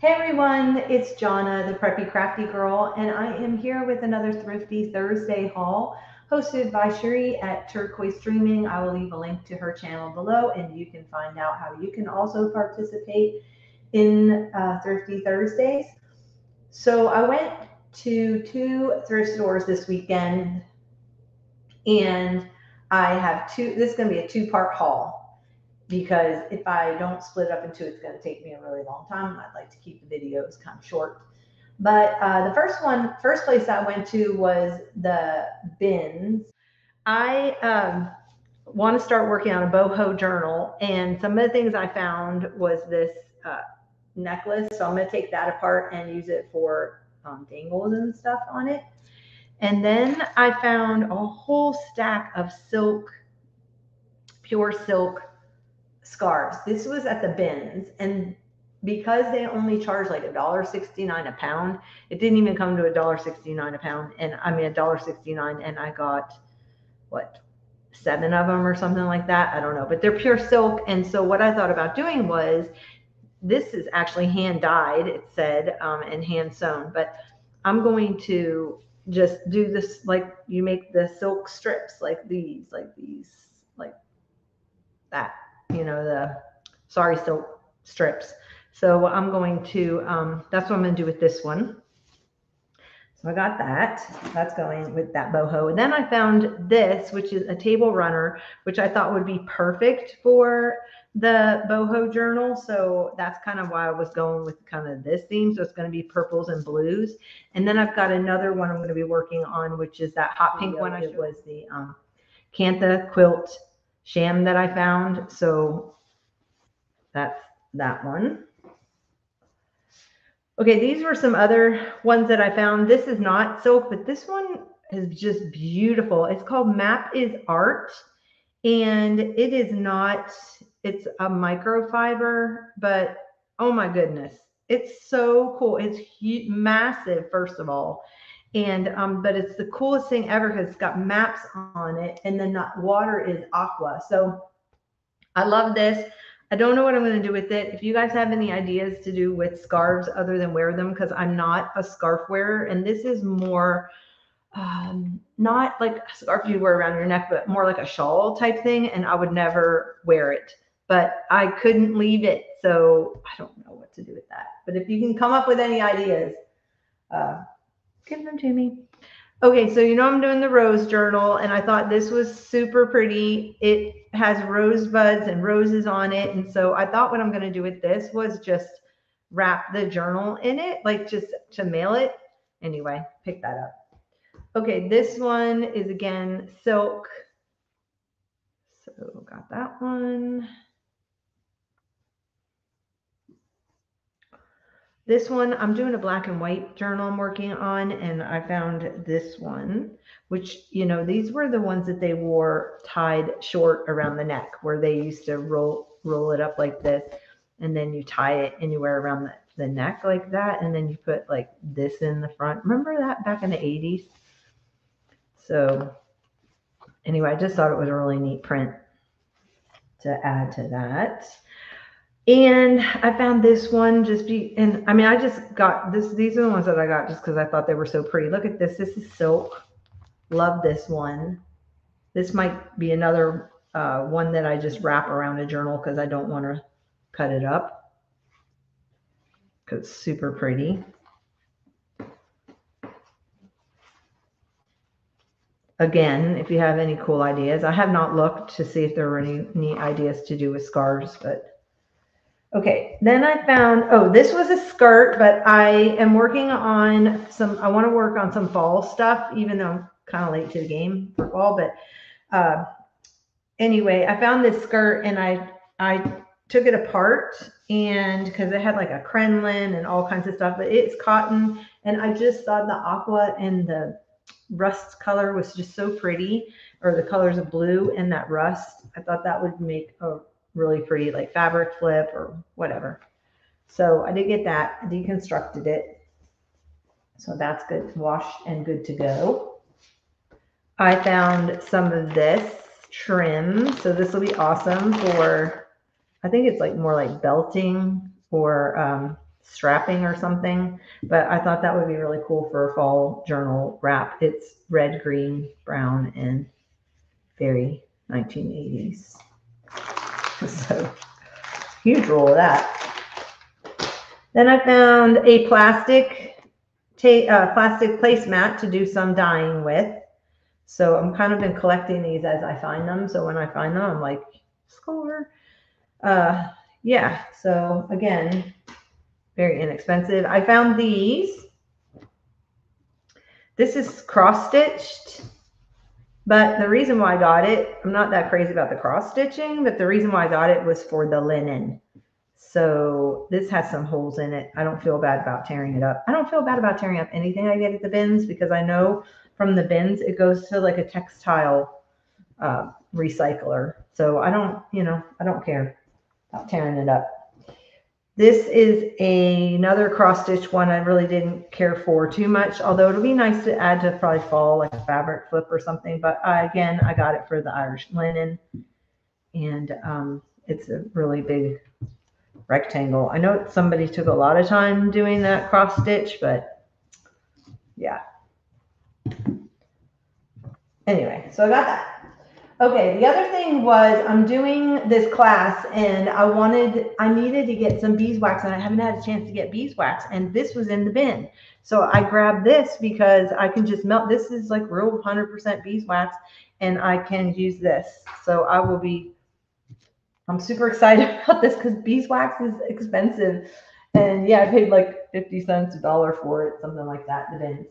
Hey everyone, it's Jonna, the preppy crafty girl, and I am here with another Thrifty Thursday haul hosted by Shuri at Turquoise Streaming. I will leave a link to her channel below, and you can find out how you can also participate in Thrifty Thursdays. So I went to two thrift stores this weekend, and I have two. This is going to be a two-part haul because if I don't split it up into, it's going to take me a really long time. I'd like to keep the videos kind of short. But the first place I went to was the bins. I want to start working on a boho journal, and some of the things I found was this necklace. So I'm going to take that apart and use it for dangles and stuff on it. And then I found a whole stack of silk, pure silk scarves. This was at the bins, and because they only charge like $1.69 a pound, it didn't even come to $1.69 a pound. And I mean $1.69, and I got what, 7 of them or something like that. I don't know, but they're pure silk. And so what I thought about doing was, this is actually hand dyed, it said, and hand sewn, but I'm going to just do this like you make the silk strips, like these, like that, the sorry silk strips. So I'm going to, that's what I'm going to do with this one. So I got that. That's going with that boho. And then I found this, which is a table runner, which I thought would be perfect for the boho journal. So that's kind of why I was going with kind of this theme. So it's going to be purples and blues. And then I've got another one I'm going to be working on, which is that hot pink one. It was the Cantha quilt sham that I found. So that's that one. Okay, these were some other ones that I found. This is not silk, but this one is just beautiful. It's called Map is Art, and it is not, it's a microfiber, but oh my goodness, it's so cool. It's massive, first of all. And but it's the coolest thing ever because it's got maps on it, and then the water is aqua. So I love this. I don't know what I'm going to do with it. If you guys have any ideas to do with scarves other than wear them, because I'm not a scarf wearer, and this is more not like a scarf you wear around your neck, but more like a shawl type thing, and I would never wear it. But I couldn't leave it, so I don't know what to do with that. But if you can come up with any ideas, give them to me. Okay, so I'm doing the rose journal, and I thought this was super pretty. It has rosebuds and roses on it, and so I thought what I'm going to do with this was just wrap the journal in it, like just to mail it. Anyway, pick that up. Okay, this one is again silk. So got that one. This one, I'm doing a black and white journal I'm working on, and I found this one, which, these were the ones that they wore tied short around the neck, where they used to roll it up like this, and then you tie it anywhere around the neck like that, and then you put like this in the front. Remember that back in the 80s? So anyway, I just thought it was a really neat print to add to that. And I found this one I just got this. These are the ones that I got just because I thought they were so pretty. Look at this. This is silk. Love this one. This might be another one that I just wrap around a journal because I don't want to cut it up, because it's super pretty. Again, if you have any cool ideas, I have not looked to see if there were any neat ideas to do with scarves, but okay, then I found, this was a skirt, but I am working on I want to work on some fall stuff, even though I'm kind of late to the game for fall. But anyway, I found this skirt, and I took it apart, and because it had like a crinoline and all kinds of stuff, but it's cotton, and I just thought the aqua and the rust color was just so pretty, or the colors of blue and that rust. I thought that would make a really pretty like fabric flip or whatever. So I did get that. I deconstructed it. So that's good, washed and good to go. I found some of this trim. So this will be awesome for, I think it's like more like belting or strapping or something, but I thought that would be really cool for a fall journal wrap. It's red, green, brown, and very 1980s. So huge roll of that. Then I found a plastic placemat to do some dyeing with. So I'm kind of been collecting these as I find them. So when I find them, I'm like, score. Yeah, so again, very inexpensive. I found these. This is cross-stitched, but the reason why I got it, I'm not that crazy about the cross-stitching, but the reason why I got it was for the linen. So this has some holes in it. I don't feel bad about tearing it up. I don't feel bad about tearing up anything I get at the bins, because I know from the bins it goes to like a textile recycler. So I don't care about tearing it up. This is another cross stitch one I really didn't care for too much, although it'll be nice to add to probably fall, like a fabric flip or something. But again, I got it for the Irish linen, and it's a really big rectangle. I know somebody took a lot of time doing that cross stitch, but yeah. Anyway, so I got that. Okay, the other thing was I'm doing this class, and I needed to get some beeswax, and I haven't had a chance to get beeswax, and this was in the bin. So I grabbed this because I can just melt. This is like real 100% beeswax, and I can use this. So I'm super excited about this because beeswax is expensive. And yeah, I paid like 50 cents, $1 for it, something like that, the bins.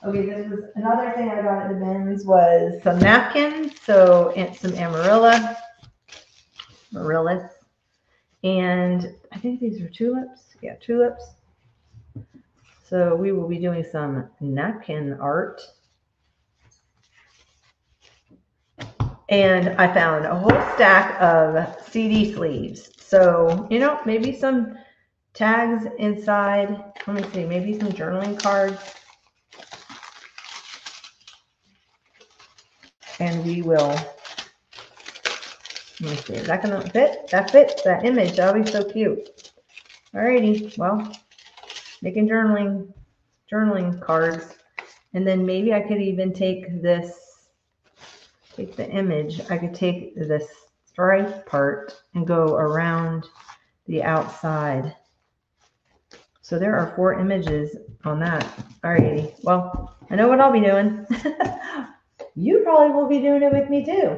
Okay, this was another thing I got at the bins was some napkins. So and some amaryllis. And I think these are tulips. Yeah, tulips. So we will be doing some napkin art. And I found a whole stack of CD sleeves. So, maybe some tags inside. Let me see, maybe some journaling cards. And we will, let me see, is that going to fit? That fits that image. That'll be so cute. Alrighty, well, making journaling cards. And then maybe I could even take the image. I could take this stripe part and go around the outside. So there are 4 images on that. Alrighty, well, I know what I'll be doing. You probably will be doing it with me too.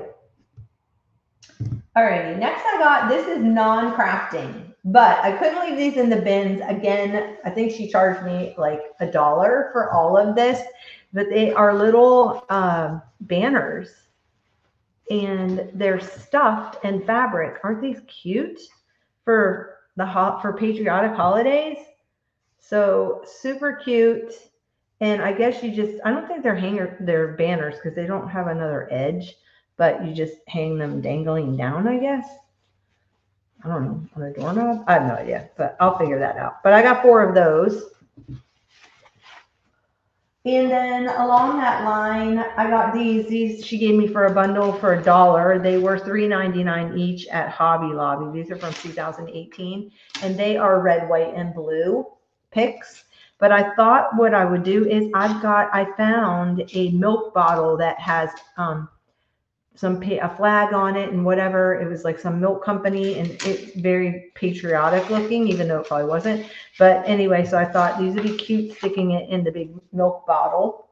Alrighty, next I got, this is non-crafting, but I couldn't leave these in the bins. Again, I think she charged me like $1 for all of this, but they are little banners, and they're stuffed and fabric. Aren't these cute for patriotic holidays? So super cute. And I guess I don't think they're banners because they don't have another edge, but you just hang them dangling down, I guess. I don't know, on a doorknob? I have no idea, but I'll figure that out. But I got 4 of those. And then along that line, I got these she gave me for a bundle for $1. They were $3.99 each at Hobby Lobby. These are from 2018, and they are red, white, and blue picks. But I thought what I would do is I found a milk bottle that has a flag on it and whatever. It was like some milk company, and it's very patriotic looking, even though it probably wasn't. But anyway, so I thought these would be cute sticking it in the big milk bottle.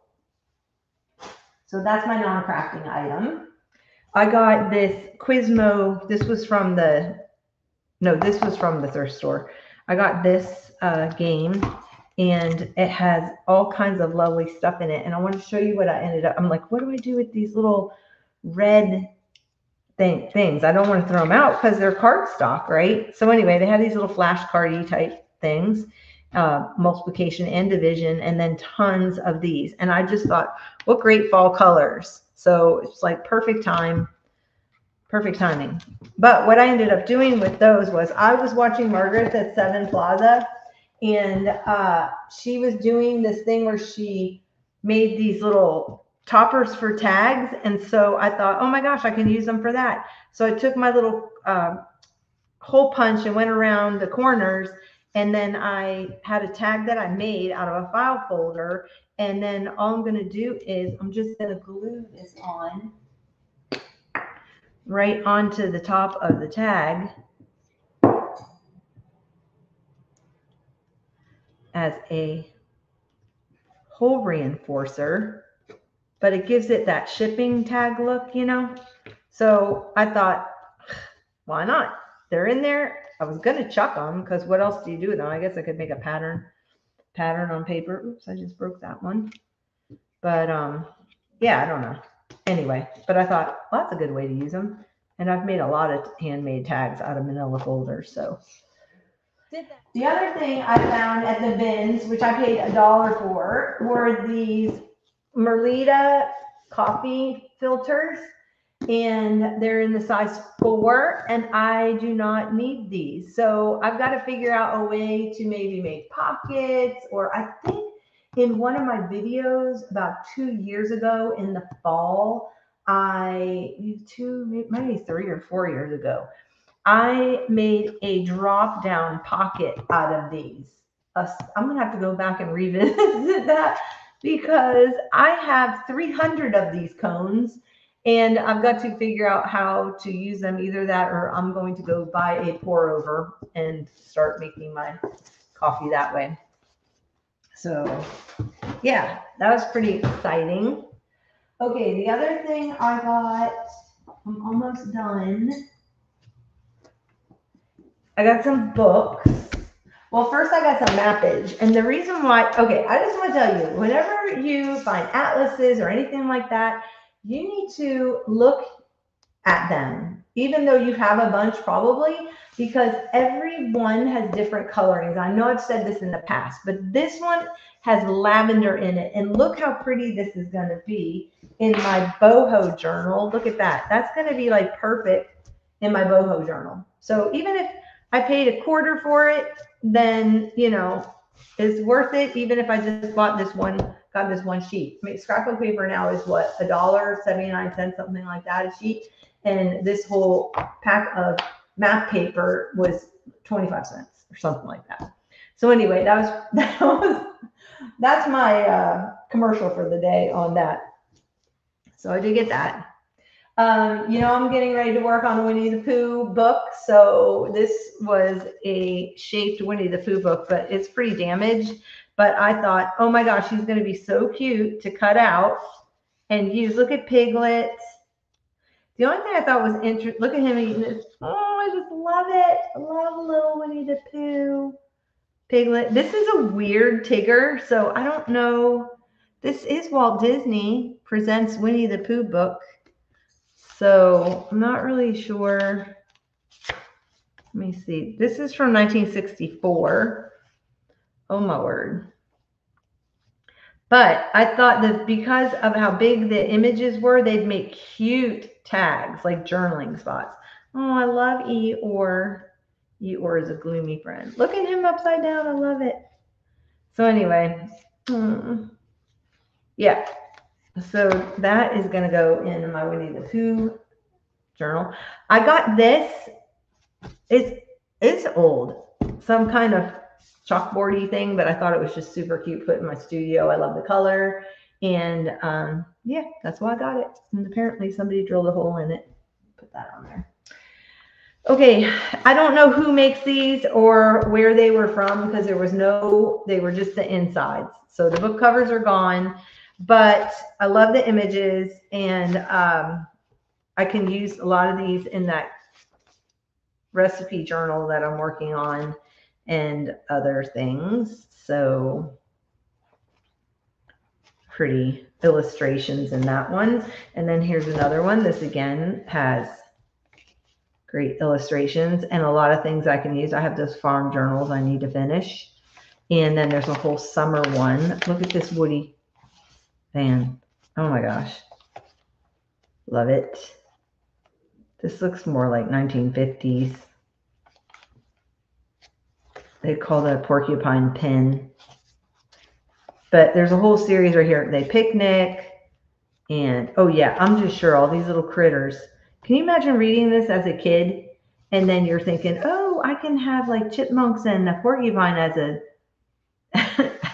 So that's my non-crafting item. I got this Quizmo. This was from the thrift store. I got this game. And it has all kinds of lovely stuff in it. And I want to show you what I ended up. I'm like, what do I do with these little red things? I don't want to throw them out because they're cardstock, right? So anyway, they have these little flashcardy type things, multiplication and division, and then tons of these. And I just thought, what great fall colors. So it's like perfect timing. But what I ended up doing with those was I was watching Margaret at 7 Plaza. And she was doing this thing where she made these little toppers for tags. And so I thought, oh my gosh, I can use them for that. So I took my little hole punch and went around the corners And then I had a tag that I made out of a file folder. And then all I'm going to do is I'm just going to glue this on right onto the top of the tag as a hole reinforcer, but it gives it that shipping tag look, you know? So I thought, why not? They're in there. I was going to chuck them because what else do you do with them? I guess I could make a pattern on paper. Oops, I just broke that one. But yeah, I don't know. Anyway, but I thought, well, that's a good way to use them. And I've made a lot of handmade tags out of manila folders. So the other thing I found at the bins, which I paid $1 for, were these Merlita coffee filters. And they're in the size 4, and I do not need these. So I've got to figure out a way to maybe make pockets, or I think in one of my videos about 2 years ago in the fall, maybe 3 or 4 years ago, I made a drop down pocket out of these. I'm going to have to go back and revisit that because I have 300 of these cones. And I've got to figure out how to use them, either that or I'm going to go buy a pour over and start making my coffee that way. So yeah, that was pretty exciting. Okay, the other thing I got, I'm almost done. I got some books. Well, first I got some mappage. And the reason why, okay, I just want to tell you, whenever you find atlases or anything like that, you need to look at them, even though you have a bunch probably, because every one has different colorings. I know I've said this in the past, but this one has lavender in it. And look how pretty this is going to be in my boho journal. Look at that. That's going to be like perfect in my boho journal. So even if I paid $0.25 for it, then, you know, it's worth it. Even if I just got this one sheet. I mean, scrapbook paper now is what, $1.79, something like that a sheet. And this whole pack of map paper was 25 cents or something like that. So anyway, that's my commercial for the day on that. So I did get that. You know, I'm getting ready to work on a Winnie the Pooh book. So this was a shaped Winnie the Pooh book, but it's pretty damaged. But I thought, oh my gosh, he's going to be so cute to cut out and use. Look at Piglet. The only thing I thought was interesting, look at him eating this. Oh, I just love it. I love little Winnie the Pooh. Piglet. This is a weird Tigger, so I don't know. This is Walt Disney Presents Winnie the Pooh book. So I'm not really sure. Let me see. This is from 1964. Oh my word. But I thought that because of how big the images were, they'd make cute tags, like journaling spots. Oh, I love Eeyore. Eeyore is a gloomy friend. Look at him upside down. I love it. So anyway, yeah. So that is going to go in my Winnie the Pooh journal. I got this. It's old. Some kind of chalkboardy thing, but I thought it was just super cute. Put in my studio. I love the color. And yeah, that's why I got it. And apparently somebody drilled a hole in it. Put that on there. Okay, I don't know who makes these or where they were from because they were just the insides. So the book covers are gone, but I love the images, and I can use a lot of these in that recipe journal that I'm working on and other things. So pretty illustrations in that one. And then here's another one. This again has great illustrations and a lot of things I can use. I have those farm journals I need to finish. And then there's a whole summer one. Look at this Woody van. Oh my gosh. Love it. This looks more like 1950s. They call that a porcupine pin. But there's a whole series right here. They picnic. And oh yeah, I'm just sure all these little critters. Can you imagine reading this as a kid? And then you're thinking, oh, oh, I can have like chipmunks and a porcupine as a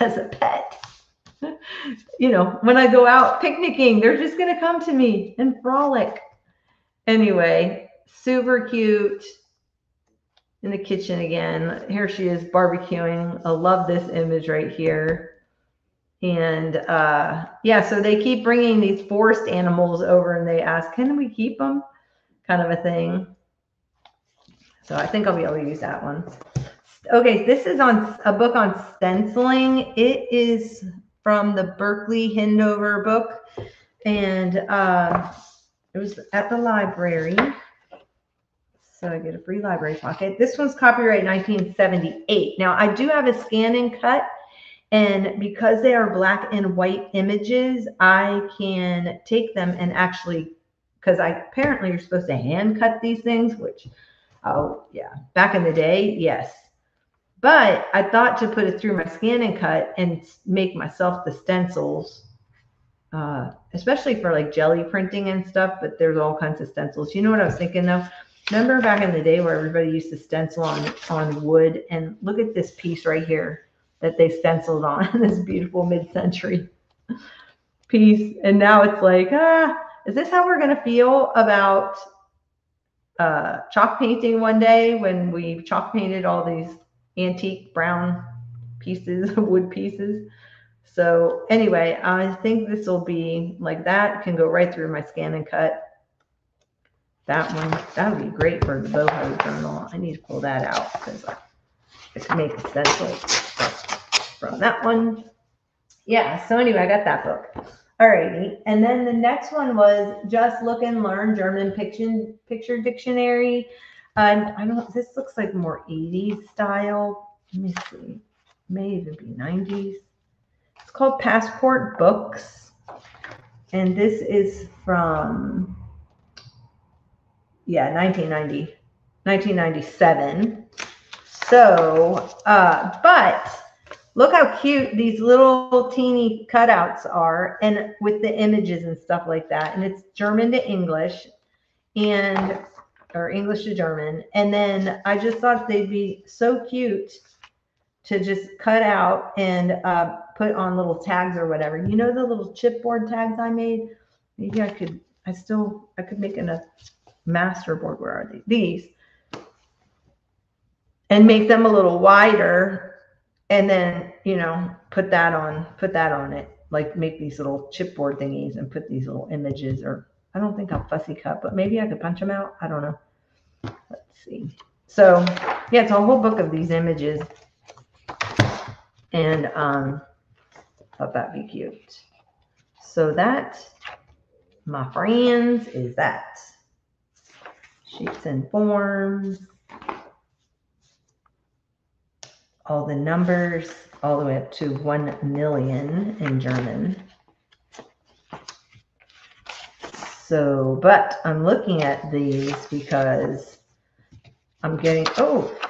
as a pet. You know, when I go out picnicking, they're just going to come to me and frolic. Anyway, super cute. In the kitchen again. Here she is barbecuing. I love this image right here. And yeah, so they keep bringing these forest animals over and they ask, can we keep them? Kind of a thing. So I think I'll be able to use that one. Okay, this is on a book on stenciling. It is from the Berkeley Hindover book. And it was at the library. So I get a free library pocket. This one's copyright 1978. Now I do have a scan and cut, and because they are black and white images, I can take them and actually, because apparently you're supposed to hand cut these things, which, oh yeah, back in the day, yes. But I thought to put it through my scan and cut and make myself the stencils, especially for like jelly printing and stuff, but there's all kinds of stencils. You know what I was thinking though? Remember back in the day where everybody used to stencil on wood, and look at this piece right here that they stenciled on, this beautiful mid-century piece. And now it's like, is this how we're going to feel about chalk painting one day when we chalk painted all these antique brown pieces, wood pieces? So anyway, I think this will be like that. Can go right through my scan and cut. That one, that would be great for the boho journal. I need to pull that out because I can make a stencil from that one. Yeah, so anyway, I got that book. Alrighty, and then the next one was Just Look and Learn German Picture Dictionary. This looks like more 80s style. Let me see, may even be 90s. It's called Passport Books, and this is from 1997. So, but look how cute these little teeny cutouts are, and with the images and stuff like that. And it's German to English, or English to German. And then I just thought they'd be so cute to just cut out and put on little tags or whatever. You know the little chipboard tags I made? Maybe I could make a master board. Where are these? And make them a little wider, and then, you know, put that on it, like make these little chipboard thingies and put these little images, or I don't think I'll fussy cut, but maybe I could punch them out. I don't know. Let's see. So yeah, it's a whole book of these images, and thought that'd be cute. So that, my friends, is that. Shapes and forms, all the numbers, all the way up to 1 million in German. So, but I'm looking at these because I'm getting,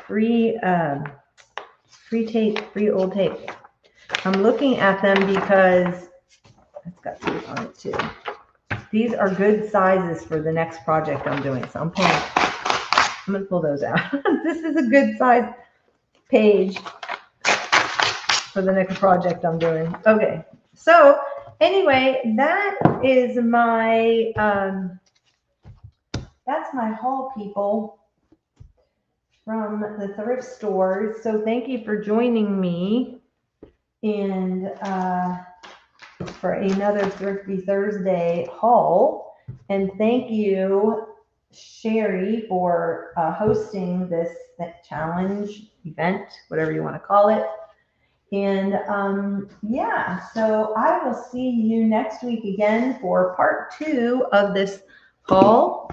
free tape, free old tape. I'm looking at them because it's got tape on it too. These are good sizes for the next project I'm doing. So I'm going to pull those out. This is a good size page for the next project I'm doing. Okay. So anyway, that is my, that's my haul, people, from the thrift stores. So thank you for joining me, and for another Thrifty Thursday haul. And thank you, Sherry, for hosting this challenge event, whatever you want to call it. And yeah, so I will see you next week again for part 2 of this haul.